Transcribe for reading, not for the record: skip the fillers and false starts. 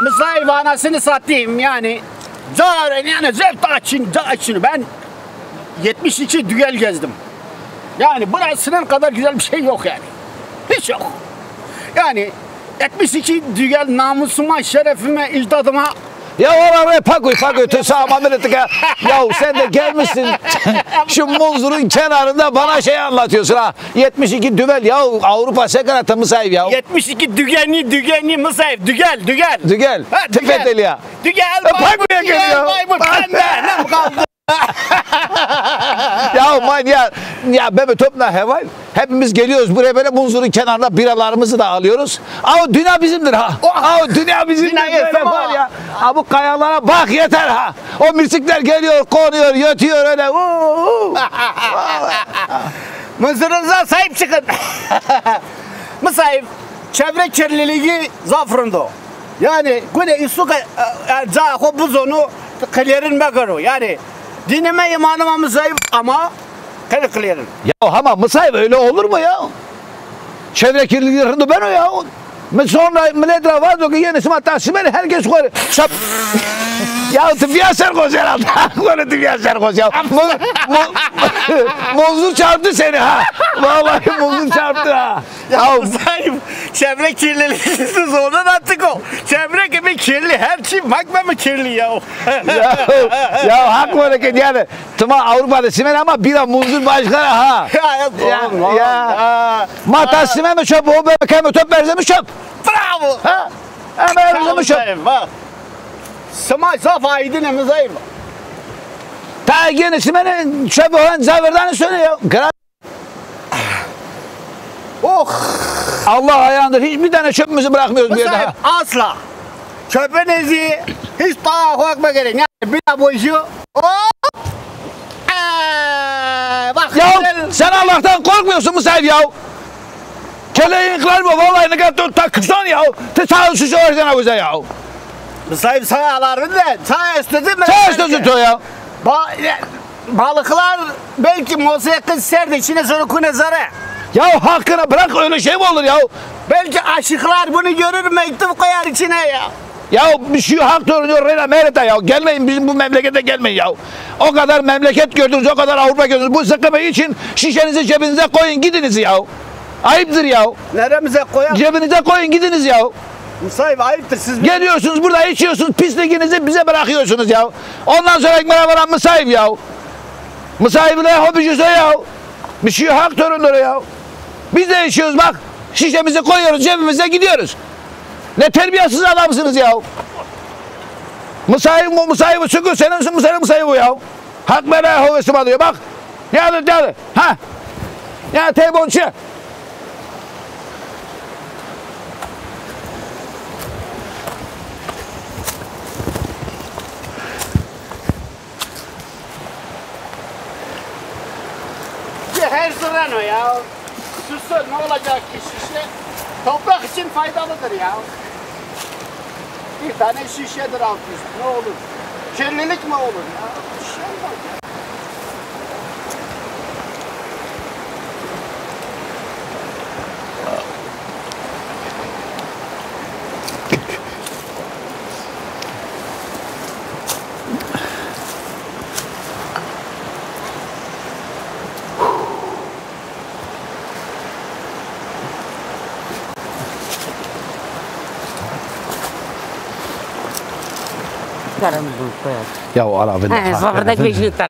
Mısayip anasını satayım yani. Yani zevk için ben 72 düel gezdim. Yani burasının kadar güzel bir şey yok yani. Hiç yok. Yani 72 düel namusuma, şerefime, icdadıma. Ya oraya pakoy tüsama milletike. Ya sen de gelmişsin şu Munzur'un kenarında bana şey anlatıyorsun ha. 72 düvel ya Avrupa sekaratı Mısayip ya. 72 dügenli Mısayip. Dügel. Dügel. Tüfeteli ya. Dügel. Pakoya geliyor. Ne mi kaldı? Ya manyak. Ya bebe topla heval. Hepimiz geliyoruz buraya böyle Munzur'un kenarında biralarımızı da alıyoruz. Ama dünya bizimdir ha. Dünya bizimdir. Böyle var ya. Bu kayalara bak yeter ha. O mirsikler geliyor, konuyor, yatıyor öyle. Munzur'unuza sahip çıkın. Mısayip çevre kirliliği zafrında. Yani güne isuka zaho buzonu kliyerin bekaro. Yani dinime imanıma Mısayip ama kliyerin. Ya ama Mısayip öyle olur mu ya? Çevre kirliliğinde ben o ya. Sonra millet var diyor ki yenisi hatta simeni herkes koyuyor. Ya tıbbiye serkoz herhalde. Böyle tıbbiye serkoz ya. Munzur çarptı seni ha. Vallahi Munzur çarptı ha. Ya Mısayip çevre kirliliğisiz ondan attık o. Çevre gibi kirli her şey makma mı kirli ya? Ya hak hareket yani. Tuma Avrupa'da simen ama bira Munzur başkana ha. Ya. Mata simen mi çöp o bebek töp berze mi çöp? Bravo. Ha? Berze mi çöp? Sımay saf aydın Mısayip. Ta yine simenin çöp olan zavirdanı söylüyor. Oh! Allah ayağındır. Hiçbir tane çöpümüzü bırakmıyoruz bir yerde. Asla. Çöpünüzü hiç daha korkma gerek. Yani bir daha bu işi. Bak. Ya sen Allah'tan korkmuyorsun mu sen ya? Keleğin kılar mı? Vallahi ne kadar takırsan ya. Sağ şu şöyle bize ya. Mısayip sağlarını da sağ istedim. Sağ istedim ya. Balıklar belki musiki serdi içine sonra kunezare. Ya hakkına bırak öyle şey mi olur ya? Belki aşıklar bunu görür mektup koyar içine ya. Ya bir şey hak doğruyor Reyna Merete ya. Gelmeyin bizim bu memlekete gelmeyin ya. O kadar memleket gördünüz, o kadar Avrupa gördünüz. Bu sıkımayı için şişenizi cebinize koyun gidiniz ya. Ayıptır ya. Neremize koyalım? Cebinize koyun gidiniz ya. Musayip ayıptır siz. Geliyorsunuz burada içiyorsunuz pisliğinizi bize bırakıyorsunuz ya. Ondan sonra ekmeğe varan Mısayip ya. Mısayip ne hobicisi ya. Bir şey hak torunları ya. Biz de içiyoruz bak. Şişemizi koyuyoruz cebimize gidiyoruz. Ne terbiyesiz adamsınız ya. Mısayip'i çıkıyor senin misin Mısayip ya. Hak bana hovesim alıyor bak. Geldi. Ha. Ya telefon Her sıran o ya. Sussun ne olacak ki şişe? Toprak için faydalıdır ya. Bir tane şişedir alt üst. Ne olur? Kirlilik mi olur ya? Bir şey yok ya. Caramba, Ya o Arap'ın. só verdade que